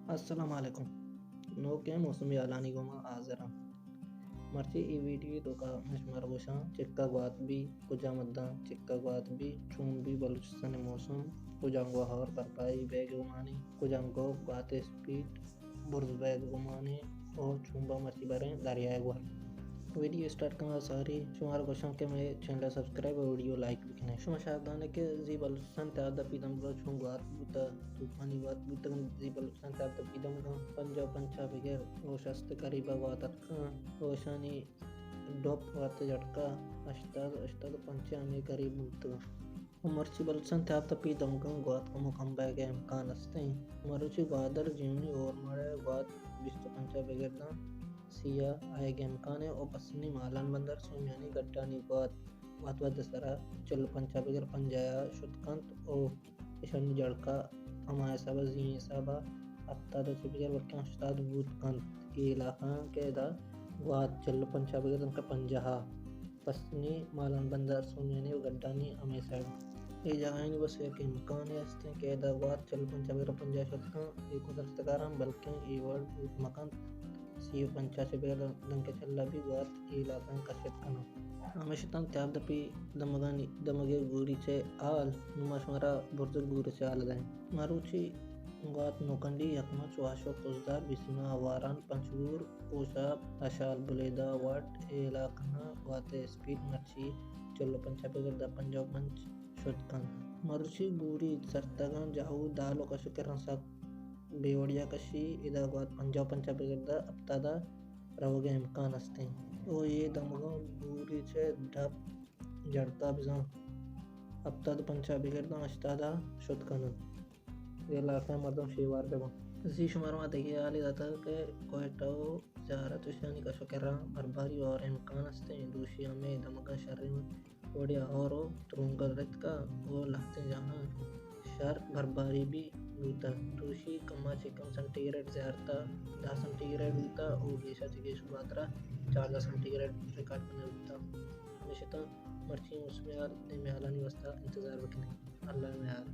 السلام علیکم نو کے موسمی اعلانی گما حاضرم مرچی ای ویڈیو تو کا مشمار گوشاں چکا گوات بھی کجا مداں چکا گوات بھی چون بھی بلوچستان موسم کجانگو ہور برپائی بیگ گمانی کجانگو گوات سپیٹ برز بیگ گمانی اور چونبا مرچی بریں دریائے گوار ویڈیو سٹارٹ کرنا ساری شمار گوشاں کے میں چینل سبسکرائب اور ویڈیو لائک بکنے شما شاہدانے کے زی بلوچستان تیادہ پیدم بلو چون گوات بوتا توفانی گوات بوتا زی بلوچستان تیادہ پیدم گا پنجا پنچا بگر روشست قریبا گوات اتکان روشانی ڈوپ گوات جڑکا اشتاد پنچانے قریب بوتا مرچی بلوچستان تیادہ پیدم گا گوات کو مکم بیگے امکان استیں مروچی گوادر جیونی اور مڑے گوات 25 بگر دا سیا آئے گے امکان ہے اور پسنی مالان بندر سومیانی گڈانی گوات ود سرا 45 بگر پنجایا شدکانت او اشن جڑکا ہمائے سابا زین سابا اپتاد بگر ورکان اشتاد بود کانت یہ علاقہ کے دا گوات 45 بگر دن کا پنجاہا پسنی مالان بندر سومیانی و گڈانی ہمیں سائڈ یہ جگہیں بس ایک امکان ہے استیں کہ دا گوات 45 بگر پنجاہ شدکان ایک درستگاران بلکہ یہ ورد بود مکانت 35 بگر دن کے چلا بھی گوات یہ علاقہ کشت کنا ہمیشہ تن تیاب دپی دمگے گوری چے آل نما شمارا برزل گوری چے آل دائیں ماروچی گوات نوکنڈی یکما چواشو کزدار بیسیما آواران پنچگور اوشاب اشال بلیدہ واٹ اے علاقہ گوات سپیٹ مرچی 45 بگر دا 55 شدکن مروچی گوری سرطگان جاؤ دالو کشو کرن ساک بیوڑیا کشی ادا گوات 55 بگر دا اپتادا روگے امکان استیں او یہ دمگا گوری چے ڈھپ جڑکا بزاں اپتاد 50 بگر دا اشتادا شدکنن یہ علاقہ مردم شیوار بے بان زی شماروں دیکھے آلی داتا کہ کوئٹاو زیارت وشانی کا شکرہ برباری اور امکان استیں دوشی ہمیں دمگا شرم وڑیا اورو ترونگا رت کا وہ لہتے جانا شر برباری بھی بوتا دوشی کما چکم سنٹی گریڈ زیارتا 10 سنٹی گریڈ بوتا اور گیشا چگیش باترہ 14 سنٹی گریڈ ریکارڈ کرنے بوتا ہمیشہ تا مرچی موسمی حال دے میں حالانی وستا انتظار بکنے اللہ میں حال